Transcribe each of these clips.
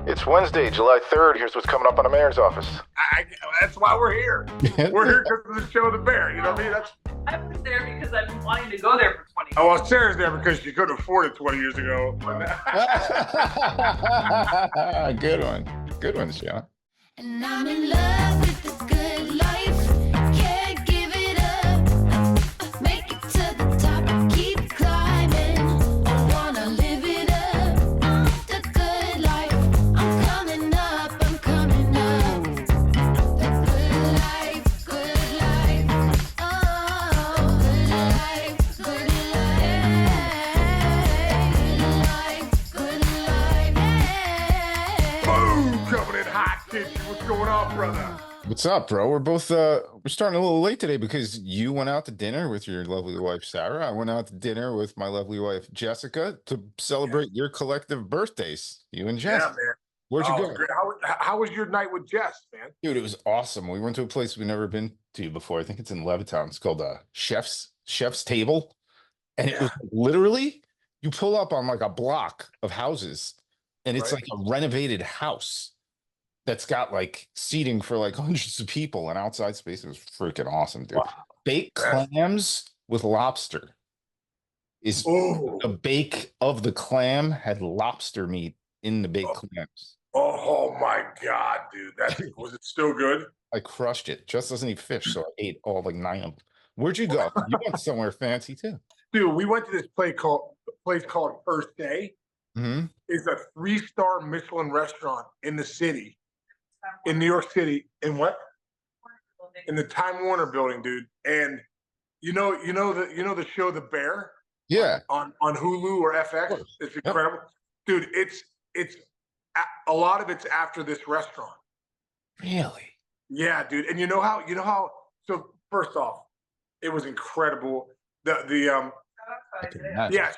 It's Wednesday, July 3rd. Here's what's coming up on the mayor's office. That's why we're here. We're here because of the show The Bear. You know what I mean? I was there because I've been wanting to go there for 20 years. Oh, well, Sarah's there because she couldn't afford it 20 years ago. Good one. Good one, Sean. And I'm in love with the good life. Can't give it up. Make it to the top. Keep climbing. I wanna live it up. The good life. I'm coming up. I'm coming up. The good life. Good life. Oh, good life. Good life. Good life. Good life. Boom! Coming in hot, kid. What's going on, brother? What's up, bro? We're both we're starting a little late today because you went out to dinner with your lovely wife Sarah. I went out to dinner with my lovely wife Jessica to celebrate your collective birthdays. You and Jess. Yeah, man. Where'd you go? Great. How was your night with Jess, man? Dude, it was awesome. We went to a place we've never been to before. I think it's in Levittown. It's called Chef's Table. And it was literally, you pull up on like a block of houses and it's Right. like a renovated house that's got like seating for like hundreds of people and outside space. It was freaking awesome, dude. Wow. Baked clams with lobster is Oh, the bake of the clam had lobster meat in the baked clams. oh my God, dude. Was it still good? I crushed it. Just doesn't eat fish, so I ate all like 9 of them. Where'd you go? You went somewhere fancy too. Dude, we went to this place called First Day. Mm-hmm. It's a 3-star Michelin restaurant in the city, in New York City. In what? In the Time Warner building, dude. And you know the show The Bear Yeah. on Hulu or FX. course. It's incredible, dude. It's a lot of it's after this restaurant. Really? Yeah, dude. And you know how. So first off, it was incredible. Yeah,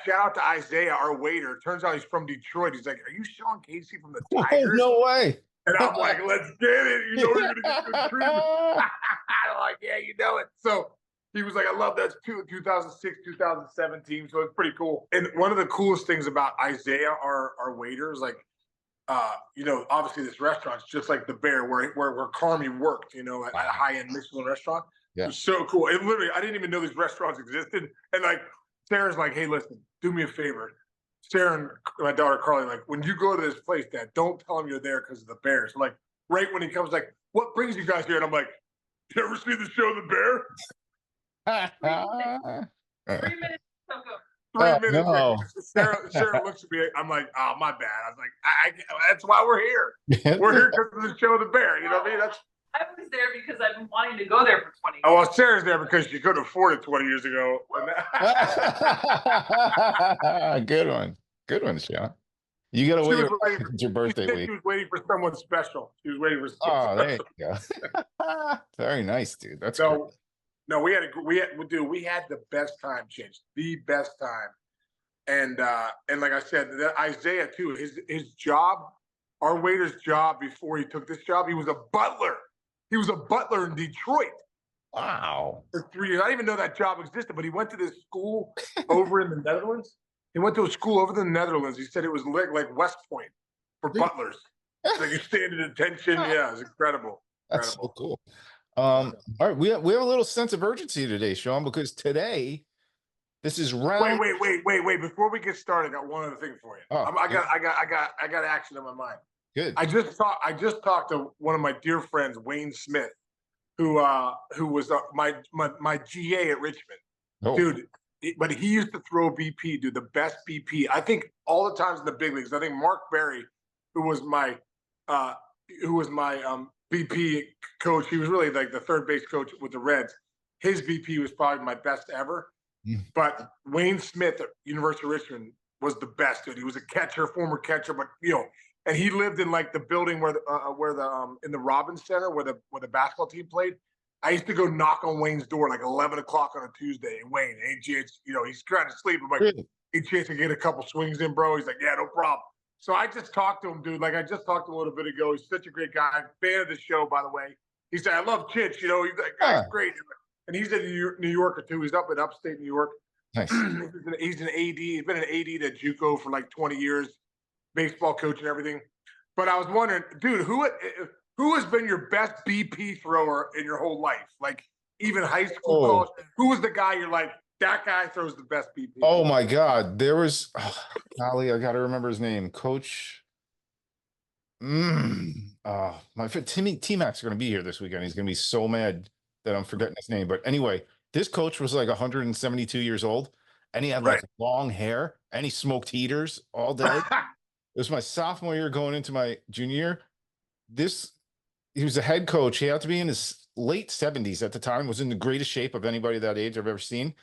shout out to Isaiah, our waiter. Turns out he's from Detroit. He's like, "Are you Sean Casey from the Oh, Tigers?" no way. And I'm like, "Let's get it. You know you're gonna get good treatment." I'm like, "Yeah, you know it." So he was like, "I love that 2006, 2017." So it's pretty cool. And one of the coolest things about Isaiah, our waiter, is like, obviously this restaurant's just like the Bear, where Carmi worked, at a high-end Michelin restaurant. Yeah. It was so cool. It literally, I didn't even know these restaurants existed. And like, Sarah's like, "Hey, listen, do me a favor." Sarah and my daughter Carly, like, when you go to this place, Dad, don't tell him you're there because of the Bear. So like, right when he comes, like, "What brings you guys here?" And I'm like, "You ever see the show The Bear?" 3 minutes. So go. 3 minutes. no. Sarah looks at me. I'm like, "Oh, my bad." I was like, "That's why we're here. We're here because of the show The Bear." You know what I mean? I was there because I've been wanting to go there for 20 years. Oh, well, Sarah's there because she couldn't afford it 20 years ago. Good one. Good one, Sean. You gotta wait. It's your birthday She week. was waiting for someone special. She was waiting for Oh, someone there special. you go. Very nice, dude. That's great. No, we had the best time, Chinch, the best time. And like I said, Isaiah too, his job, our waiter's job before he took this job, he was a butler. He was a butler in Detroit Wow. for 3 years. I didn't even know that job existed, but he went to this school over in the Netherlands. He went to a school over in the Netherlands. He said it was like West Point for butlers. Like you stand at attention. Yeah, it's incredible. That's so cool. All right, we have a little sense of urgency today, Sean, because today this is round. Wait. Before we get started, I got one other thing for you. Oh, I got action in my mind. Good. I just talked to one of my dear friends, Wayne Smith, who was my GA at Richmond, Oh. dude. But he used to throw BP, dude, the best BP. I think all the times in the big leagues. I think Mark Berry, who was my BP coach, he was really like the third base coach with the Reds. His BP was probably my best ever. But Wayne Smith at University of Richmond was the best, dude. He was a catcher, former catcher, but and he lived in like the building where the in the Robbins Center where the basketball team played. I used to go knock on Wayne's door like 11 o'clock on a Tuesday. And Wayne, hey, chance, he's trying to sleep. I'm like, "Hey, chance to get a couple swings in, bro." He's like, "Yeah, no problem." So I just talked to him, dude. Like I just talked to him a little bit ago. He's such a great guy. Fan of the show, by the way. He said, "I love Chitch. He's that guy's great." And he's a New Yorker too. He's up in upstate New York. Nice. He's an AD. He's been an AD to JUCO for like 20 years, baseball coach and everything. But I was wondering, dude, who has been your best BP thrower in your whole life? Like even high school, college. Who was the guy you're like, that guy throws the best BP? Oh my God. There was golly, I gotta remember his name. Coach. My friend T-Mac's gonna be here this weekend. He's gonna be so mad that I'm forgetting his name. But anyway, this coach was like 172 years old, and he had like long hair, and he smoked heaters all day. It was my sophomore year going into my junior year. He was a head coach. He had to be in his late 70s at the time, was in the greatest shape of anybody that age I've ever seen.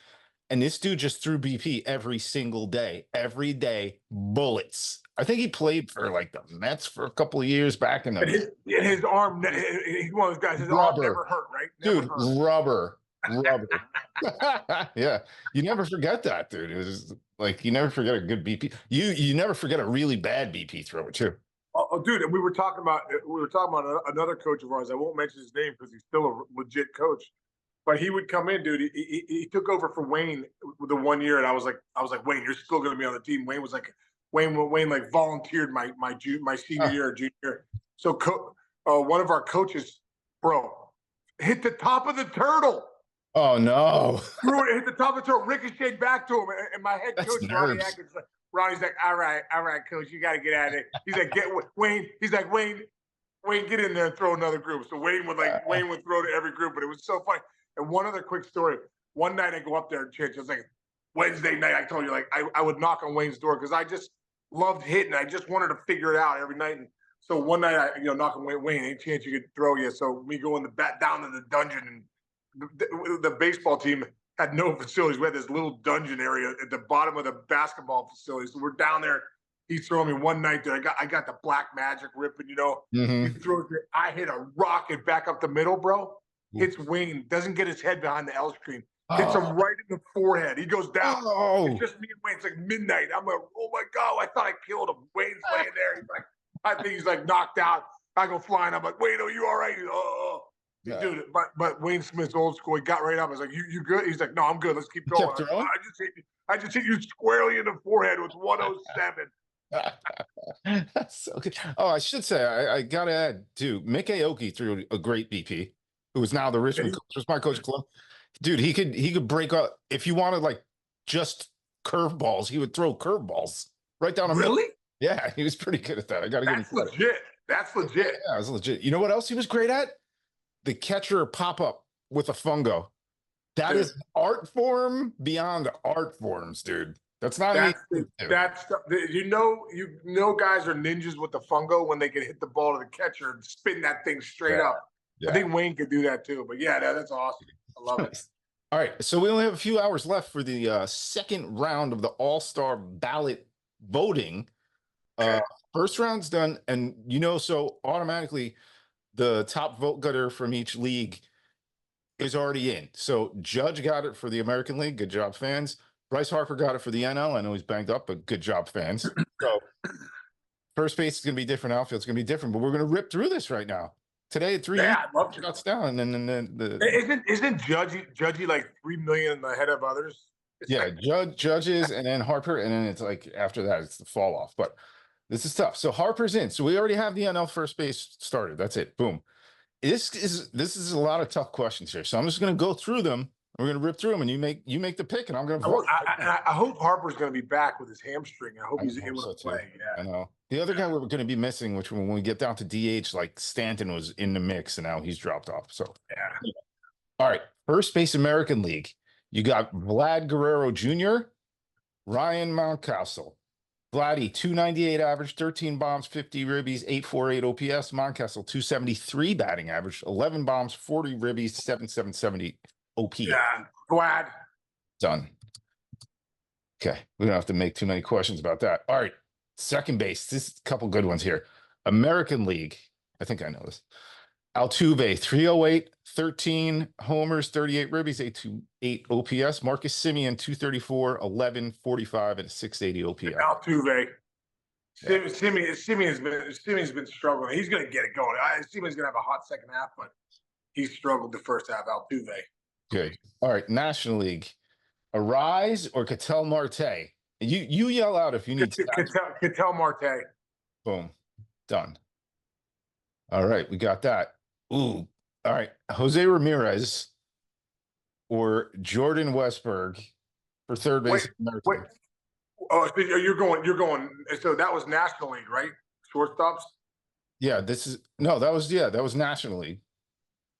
And this dude just threw BP every single day, every day, bullets. I think he played for like the Mets for a couple of years back in the. His arm, he's one of those guys. His arm never hurt, right? Never Dude, hurt. rubber. Yeah, you never forget that, dude. It was like you never forget a good BP. You never forget a really bad BP thrower too. Oh, dude, and we were talking about another coach of ours. I won't mention his name because he's still a legit coach. But he would come in, dude. He took over for Wayne the 1 year, and I was like, Wayne, you're still going to be on the team. Wayne was like, Wayne like volunteered my senior year or junior year. So one of our coaches, bro, hit the top of the turtle. Oh no! Hit the top of the turtle, ricocheted back to him, and my head coach Ronnie's like, all right, coach, you got to get out of there. He's like, get Wayne. He's like, Wayne, get in there and throw another group. So Wayne would throw to every group, but it was so funny. And one other quick story. One night I go up there and church. It was like Wednesday night. I told you, like I would knock on Wayne's door because I just loved hitting. I just wanted to figure it out every night. And so one night I knock on Wayne, any chance you could throw you? So we go in down in the dungeon, and the baseball team had no facilities. We had this little dungeon area at the bottom of the basketball facility. So we're down there. He's throwing me one night there. I got the black magic ripping, He throws it. I hit a rocket back up the middle, bro. Hits Wayne, doesn't get his head behind the L screen. Hits him right in the forehead. He goes down. It's just me and Wayne. It's like midnight. I'm like, oh my God, I thought I killed him. Wayne's laying there. He's like, I think he's like knocked out. I go flying. I'm like, Wayne, are you all right? He's like, oh. Yeah. Dude, but Wayne Smith's old school. He got right up. I was like, you good? He's like, no, I'm good. Let's keep going. I just hit you squarely in the forehead with 107. That's so good. Oh, I should say, I gotta add too, Mick Aoki threw a great BP, who is now the Richmond coach. Was my coach club. Dude, he could break up if you wanted like just curveballs, he would throw curveballs right down the middle. Really? Yeah, he was pretty good at that. I gotta give him credit. Legit. That's legit. Yeah, it was legit. You know what else he was great at? The catcher pop-up with a fungo. That is an art form beyond art forms, dude. That's not guys are ninjas with the fungo when they can hit the ball to the catcher and spin that thing straight up. Yeah. I think Wayne could do that too. But yeah, that's awesome. I love it. All right, so we only have a few hours left for the second round of the All-Star Ballot voting. First round's done, and so automatically the top vote getter from each league is already in. So Judge got it for the American League. Good job, fans. Bryce Harper got it for the NL. I know he's banged up, but good job, fans. So first base is going to be different. Outfield's going to be different, but we're going to rip through this right now. Today at 3 shots down, and then isn't Judgy like 3 million ahead of others? Judges, and then Harper, and then it's like after that it's the fall off. But this is tough. So Harper's in. So we already have the NL first base started. That's it. Boom. This is a lot of tough questions here. So I'm just going to go through them. We're going to rip through them, and you make the pick, and I'm going to vote. I hope Harper's going to be back with his hamstring. I hope he's able to play. Yeah. I know. The other guy we're going to be missing, which when we get down to DH, like Stanton was in the mix, and now he's dropped off. So yeah. All right, first base American League. You got Vlad Guerrero Jr., Ryan Mountcastle. Vladdy, 298 average, 13 bombs, 50 ribbies, 848 OPS. Mountcastle, 273 batting average, 11 bombs, 40 ribbies, 7770 OP. Yeah, Vlad. Done. Okay, we don't have to make too many questions about that. All right, second base. This is a couple good ones here. American League. I think I know this. Altuve, 308, 13 homers, 38 ribbies, 828 OPS. Marcus Semien, 234, 11, 45, and a 680 OPS. Altuve. Simeon's been struggling. He's going to get it going. Simeon's going to have a hot second half, but he struggled the first half. Altuve. Good. All right, National League. Arise or Ketel Marte? You yell out if you need to. Ketel Marte. Boom. Done. All right, we got that. Ooh, all right. Jose Ramirez or Jordan Westberg for third base. Wait. Oh, so you're going. So that was National League, right? Shortstops. Yeah, that was National League.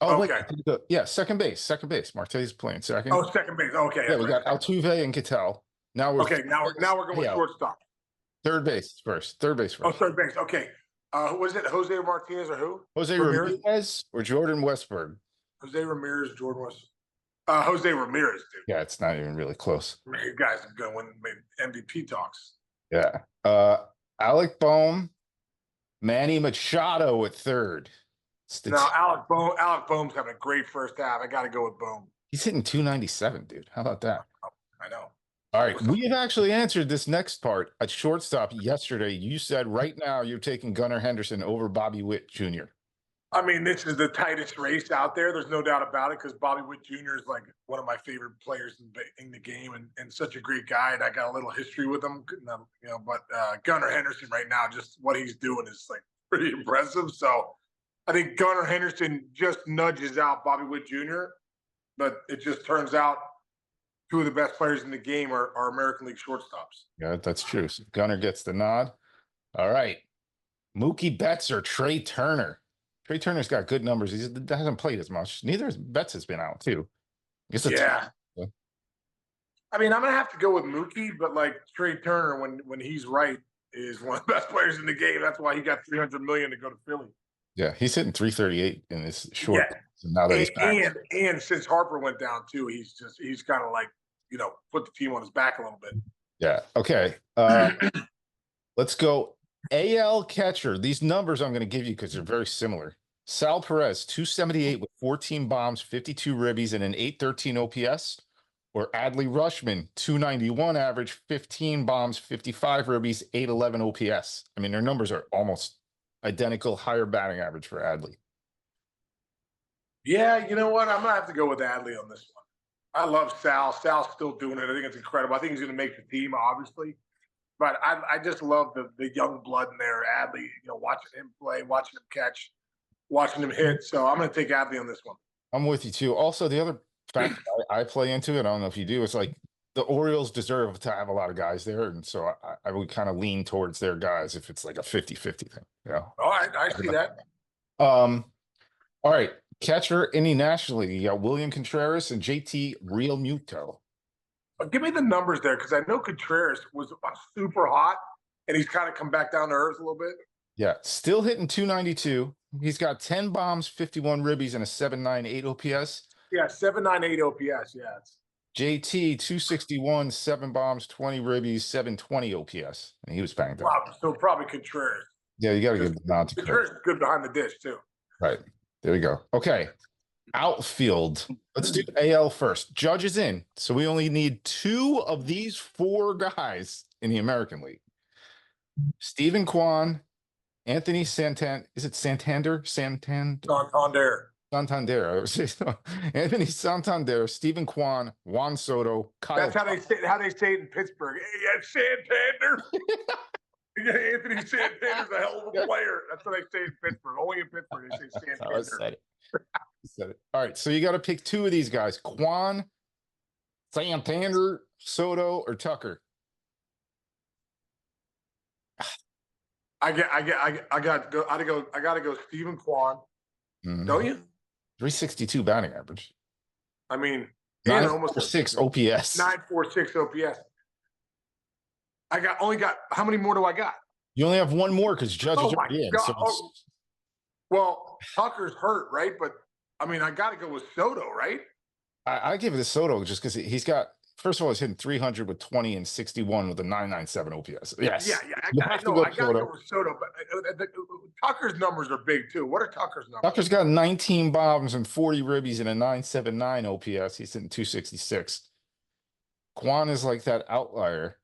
Oh, wait, Okay. yeah, second base. Martelli's playing second. Oh, second base. Okay. Yeah, we got Altuve and Cattell. Now we're Okay. Now we're going with shortstop. Third base first. Oh, third base. Okay. Who was it? Jose Martinez or who? Jose Ramirez or Jordan Westberg? Jose Ramirez, Jordan was. Jose Ramirez, dude. Yeah, it's not even really close. You guys are going to win MVP talks. Yeah. Alec Boehm, Manny Machado at third. Now, Alec Boehm's having a great first half. I got to go with Boehm. He's hitting 297, dude. How about that? I know. All right. We have actually answered this next part at shortstop yesterday. You said right now you're taking Gunnar Henderson over Bobby Witt Jr. I mean, this is the tightest race out there. There's no doubt about it because Bobby Witt Jr. is like one of my favorite players in the game and such a great guy. And I got a little history with him, but Gunnar Henderson right now, just what he's doing is like pretty impressive. So I think Gunnar Henderson just nudges out Bobby Witt Jr., but it just turns out two of the best players in the game are American League shortstops. Yeah, that's true. So Gunnar gets the nod. All right. Mookie Betts or Trey Turner? Trey Turner's got good numbers. He hasn't played as much. Neither has Betts has been out too. Yeah. I mean, I'm gonna have to go with Mookie, but like Trey Turner, when he's right, is one of the best players in the game. That's why he got $300 million to go to Philly. Yeah, he's hitting 338 in this short. Yeah. So now that he's back. And since Harper went down too, he's kind of like put the team on his back a little bit. Yeah. Okay. Let's go. AL catcher. These numbers I'm going to give you because they're very similar. Sal Perez, 278 with 14 bombs, 52 ribbies, and an 813 OPS. Or Adley Rushman, 291 average, 15 bombs, 55 ribbies, 811 OPS. I mean, their numbers are almost identical, higher batting average for Adley. Yeah, you know what? I'm going to have to go with Adley on this one. I love Sal. Sal's still doing it. I think it's incredible. I think he's going to make the team, obviously. But I just love the young blood in there, Adley, watching him play, watching him catch, watching him hit. So I'm going to take Adley on this one. I'm with you, too. Also, the other fact I play into it, I don't know if you do, it's like the Orioles deserve to have a lot of guys there. And so I would kind of lean towards their guys if it's like a 50-50 thing. Oh, I see that. All right. Catcher in the National League, you got William Contreras and JT Real Muto. Give me the numbers there because I know Contreras was super hot and he's kind of come back down to earth a little bit. Yeah, still hitting 292. He's got 10 bombs, 51 ribbies, and a 798 OPS. Yeah, 798 OPS. Yeah. JT 261, 7 bombs, 20 ribbies, 720 OPS, and he was banged up. So probably Contreras. Yeah, you got to give the nod to Contreras. Is good behind the dish too. Right there, we go. Okay. Outfield. Let's do AL first. Judge is in. So we only need 2 of these 4 guys in the American League. Stephen Kwan, Anthony Santander. Is it Santander? Santander. Anthony Santander, Stephen Kwan, Juan Soto, Kyle. That's how they say it in Pittsburgh. Hey, Santander. Anthony Santander's a hell of a player. That's what they say in Pittsburgh. Only in Pittsburgh they say Santander. I said it. All right, so you got to pick 2 of these guys: Kwan, Santander, Soto, or Tucker. I got to go Stephen Kwan. Mm-hmm. Don't you? 362 batting average. I mean, 946 OPS. 946 OPS. Only got how many more do I got? You only have 1 more because Judge is already in. So well, Tucker's hurt, right? But I mean, I got to go with Soto, right? I give it to Soto just because he's got. First of all, he's hitting 300 with 20 and 61 with a 997 OPS. Yes. Yeah. I got to go with Soto, but Tucker's numbers are big too. What are Tucker's numbers? Tucker's got 19 bombs and 40 ribbies and a 979 OPS. He's hitting 266. Kwan is like that outlier.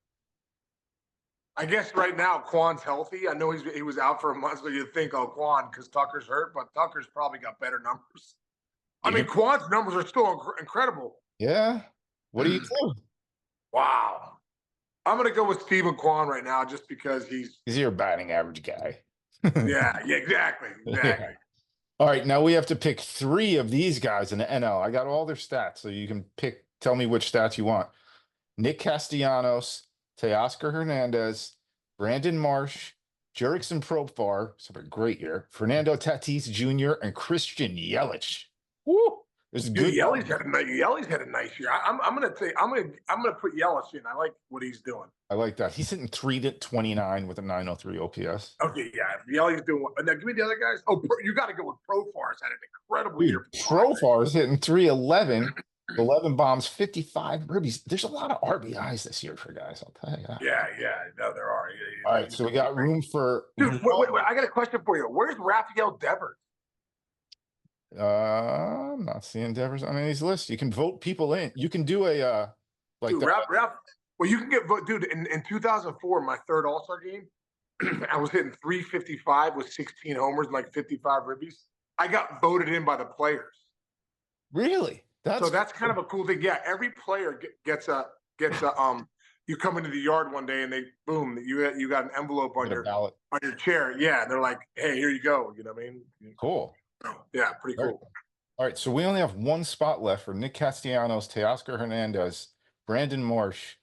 I guess right now Kwan's healthy. I know he was out for a month, so you'd think, Kwan, because Tucker's hurt, but Tucker's probably got better numbers. I mean, Kwan's numbers are still incredible. Yeah. What do you do? Wow. I'm going to go with Stephen Kwan right now just because he's your batting average guy. Yeah, exactly. All right, now we have to pick 3 of these guys in the NL. I got all their stats, so you can pick. Tell me which stats you want. Nick Castellanos, Teoscar Hernandez, Brandon Marsh, Jurickson Profar, it's a great year. Fernando Tatis Jr. and Christian Yelich. Woo! There's Dude, good. Yellie's had a nice year. I'm gonna put Yelich in. I like what he's doing. I like that. He's hitting 329 with a 903 OPS. Okay, yeah, Yellie's doing. Now give me the other guys. Oh, you got to go with Profar's had an incredible Dude, year. Profar is hitting 311, 11 bombs, 55 ribbies. There's a lot of RBIs this year for guys. I'll tell you that. Yeah, no, there are. All right, so we got room for. Dude, wait, I got a question for you. Where's Rafael Devers? I'm not seeing Devers on any's list. You can vote people in. You can do a like Dude, well, you can get dude in 2004, my third All-Star game, I was hitting 355 with 16 homers and like 55 ribbies. I got voted in by the players. Really? That's kind of a cool thing. Yeah, every player gets a you come into the yard one day and they boom, you got an envelope on your ballot on your chair. Yeah, and they're like, hey, here you go. You know what I mean? Cool. Yeah, pretty cool. All right, so we only have 1 spot left for Nick Castellanos, Teoscar Hernandez, Brandon Marsh,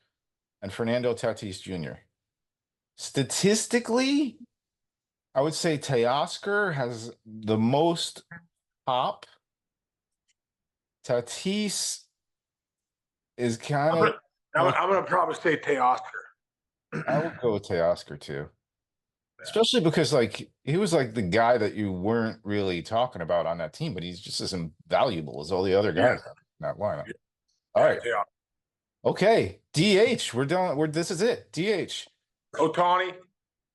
and Fernando Tatis Jr. Statistically, I would say Teoscar has the most pop. Tatis is kind of. I'm gonna probably say Teoscar. I would go with Teoscar too. Especially because like he was like the guy that you weren't really talking about on that team, but he's just as invaluable as all the other guys in that lineup. All right. Yeah. Okay. DH. We're done. This is it. DH. Ohtani.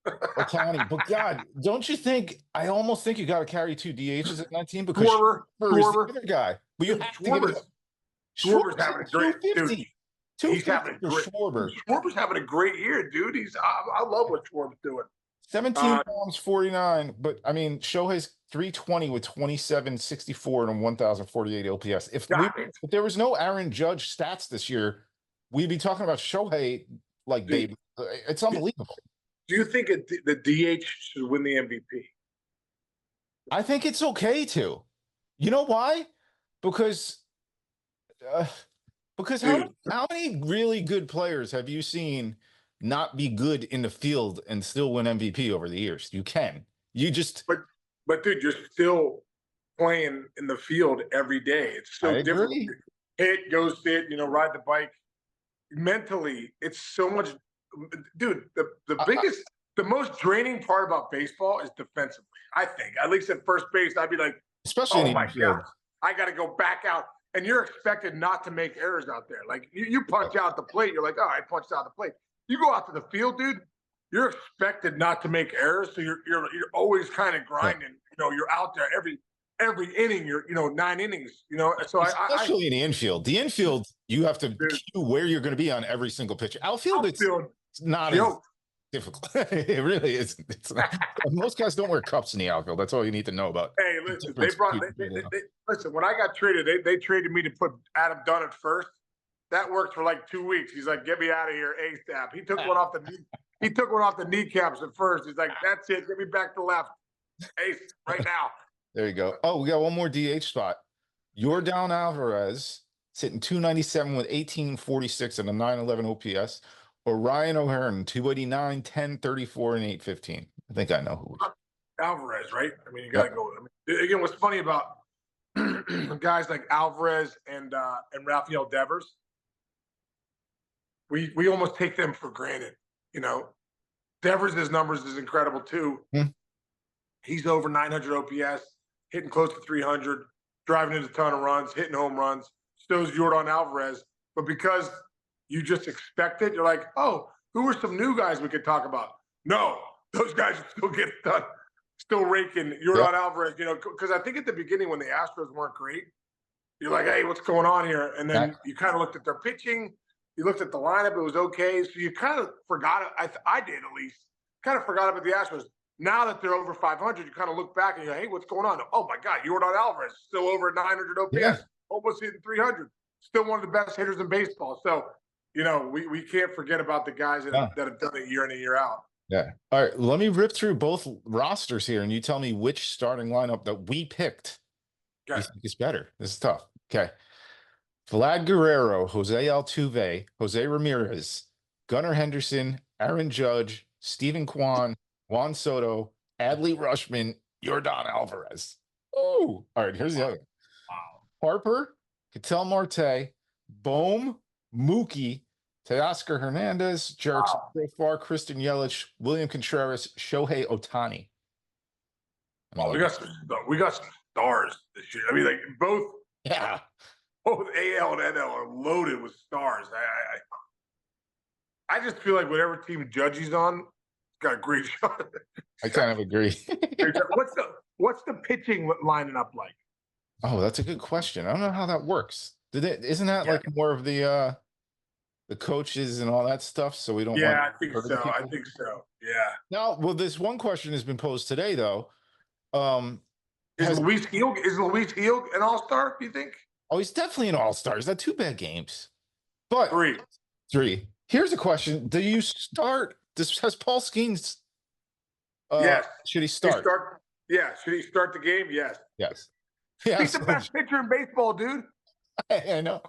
But God, don't you think? I almost think you got to carry 2 DHs in that team because Schwarber is the other guy. But you have to give it. Schwarber's having a great dude. He's having a great. Schwarber. Schwarber's having a great year, dude. I love what Schwarber's doing. 17 bombs, 49. But I mean, Shohei's 320 with 27, 64, and a 1,048 OPS. If there was no Aaron Judge stats this year, we'd be talking about Shohei like baby. It's unbelievable. Do you think the DH should win the MVP? I think it's okay to. You know why? Because how many really good players have you seen not be good in the field and still win MVP over the years? You can. You just. But dude, you're still playing in the field every day. It's so different. Hit, go sit, ride the bike. Mentally, it's so much. Dude, the most draining part about baseball is defensively. I think, at least at first base, I'd be like, especially oh my God, I got to go back out. And you're expected not to make errors out there. Like you punch out the plate, you're like, oh, I punched out the plate. You go out to the field, dude. You're expected not to make errors, so you're always kind of grinding. You're out there every inning. You're 9 innings. So especially in the infield. The infield, you have to cue where you're going to be on every single pitch. Outfield, it's not as difficult. It really is. It's not. Most guys don't wear cups in the outfield. That's all you need to know about. Hey, listen, listen. When I got traded, they traded me to put Adam Dunn at first. That worked for like 2 weeks. He's like, "Get me out of here, ASAP." He took one off the kneecaps at first. He's like, "That's it. Get me back to left, Ace, right now." There you go. Oh, we got one more DH spot. Yordan Alvarez sitting 297 with 1846 and a 911 OPS, or Ryan O'Hearn 289, 1034, and 815. I think I know who. Alvarez, right? I mean, you gotta go. Again, what's funny about guys like Alvarez and Rafael Devers? We almost take them for granted, Devers' numbers is incredible too. He's over 900 OPS, hitting close to 300, driving in a ton of runs, hitting home runs. So is Yordan Alvarez. But because you just expect it, you're like, oh, who are some new guys we could talk about? No, those guys still get done, still raking. Yordan Alvarez, because I think at the beginning when the Astros weren't great, you're like, hey, what's going on here? And then you kind of looked at their pitching. You looked at the lineup, it was okay. So you kind of forgot, I did at least, kind of forgot about the Astros. Now that they're over 500, you kind of look back and you're like, hey, what's going on? Oh, my God, Yordan Alvarez, still over 900 OPS, almost hitting 300. Still one of the best hitters in baseball. So, we can't forget about the guys that have done it year in and year out. Yeah. All right. Let me rip through both rosters here, and you tell me which starting lineup that we picked you Okay. think is better. This is tough. Okay. Vlad Guerrero, Jose Altuve, Jose Ramirez, Gunnar Henderson, Aaron Judge, Stephen Kwan, Juan Soto, Adley Rushman, Yordan Alvarez. Oh, all right. Here's the other. Wow. Harper, Ketel Marte, Bohm, Mookie, Teoscar Hernandez, Jerks, Wow. Profar, Kristen Yelich, William Contreras, Shohei Otani. Well, we got some stars this year. I mean, like both Yeah. AL and NL are loaded with stars. I just feel like whatever team Judgy's on, got a great shot. I kind of agree. What's the pitching lining up like? Oh, that's a good question. I don't know how that works. Isn't that Yeah. like more of the coaches and all that stuff? So we don't Yeah, want I think hurt so. people? I think so. Yeah. Now, well, this one question has been posed today, though. Is Luis Heald an all-star, do you think? Oh, he's definitely an all-star. He's had 2 bad games. But 3. Here's a question. Do you start has Paul Skenes Yes. should he start? Should he start the game? Yes. Yes. Yeah. He's the best pitcher in baseball, dude. I know.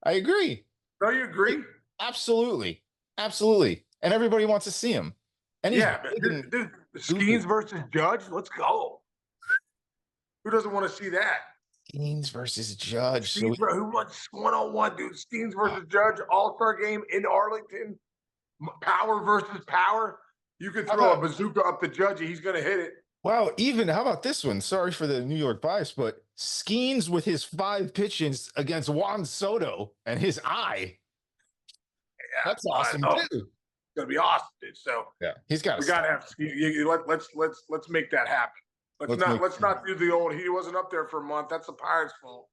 I agree. Don't you agree? Absolutely. Absolutely. And everybody wants to see him. And he's dude, Skenes versus Judge. Let's go. Who doesn't want to see that? Skenes versus Judge. Skenes, who wants 1-on-1, dude? Skenes versus Judge, all-star game in Arlington. Power versus power. You could throw a bazooka up the Judge, and he's going to hit it. Wow, even how about this one? Sorry for the New York bias, but Skenes with his 5 pitches against Juan Soto and his eye. Yeah, that's awesome too. too. It's gonna be awesome, dude. So yeah, we gotta have Skenes. Let's make that happen. Let's not do the old. He wasn't up there for a month. That's the Pirates' fault.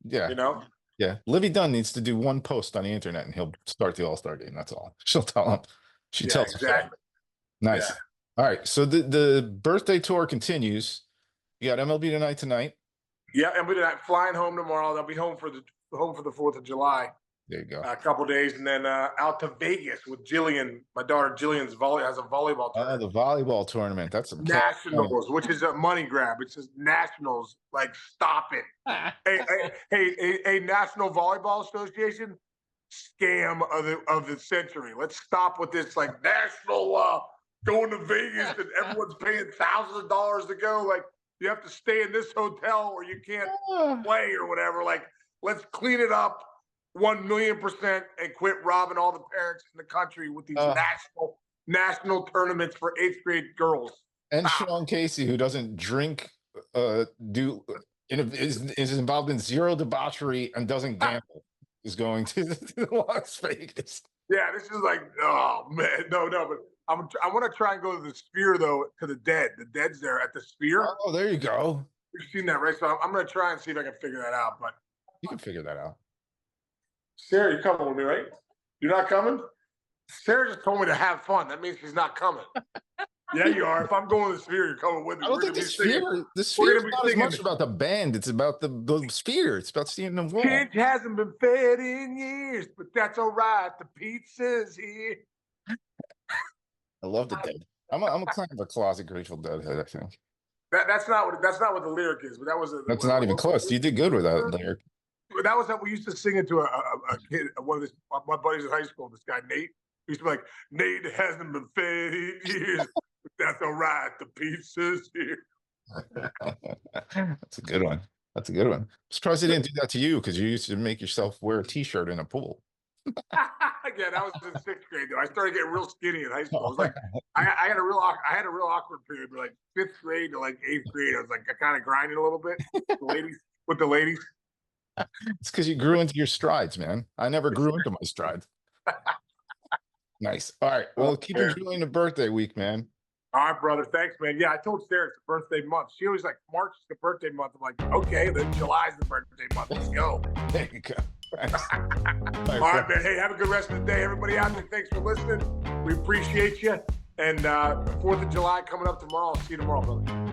Yeah, you know. Yeah, Livy Dunn needs to do one post on the internet, and he'll start the All-Star game. That's all. She'll tell him. She tells exactly. Nice. Yeah. All right, so the birthday tour continues. You got MLB tonight. Yeah, MLB tonight. Flying home tomorrow. They'll be home for the 4th of July. There you go. A couple days, and then out to Vegas with Jillian. My daughter Jillian's has a volleyball tournament. The volleyball tournament. That's some Nationals, which is a money grab. It says Nationals. Like, stop it. hey, National Volleyball Association, scam of the century. Let's stop with this like national going to Vegas and everyone's paying thousands of dollars to go. Like, you have to stay in this hotel or you can't play or whatever. Like, let's clean it up 1,000,000% and quit robbing all the parents in the country with these national tournaments for 8th grade girls. And Sean Casey, who doesn't drink, is involved in zero debauchery and doesn't gamble, is going to Las Vegas. Yeah, this is like, oh man, no, but I want to try and go to the Sphere though, to the Dead. The Dead's there at the Sphere. Oh, there you go. You've seen that, right? So I'm going to try and see if I can figure that out. But you can figure that out. Sarah, you're coming with me, right? You're not coming? Sarah just told me to have fun. That means she's not coming. Yeah, you are. If I'm going to the Sphere, you're coming with me. I don't think the Sphere is not as much about the band. It's about the Sphere. It's about seeing them wall. Kid hasn't been fed in years, but that's all right. The pizza's here. I love the Dead. I'm a kind of a closet Grateful Dead head, I think. That's not what the lyric is, but that was that's not even close. You did good with that lyric. That was that we used to sing it to a kid, one of my buddies in high school. This guy Nate we used to be like, Nate hasn't been fed in years, but that's all right. The pizza's here. That's a good one. That's a good one. I'm surprised they didn't do that to you because you used to make yourself wear a T-shirt in a pool. Yeah, that was in 6th grade though. I started getting real skinny in high school. I was like, I had a real awkward period, but like 5th grade to like 8th grade, I was like, I kind of grinded a little bit with the ladies. It's because you grew into your strides, man. I never grew into my strides. Nice. All right. Well, keep enjoying the birthday week, man. All right, brother. Thanks, man. Yeah, I told Sarah it's the birthday month. She always like, March is the birthday month. I'm like, okay, then July's the birthday month. Let's go. There you go. Thanks. All right, man. Hey, have a good rest of the day. Everybody out there, thanks for listening. We appreciate you. And 4th of July coming up tomorrow. I'll see you tomorrow, brother.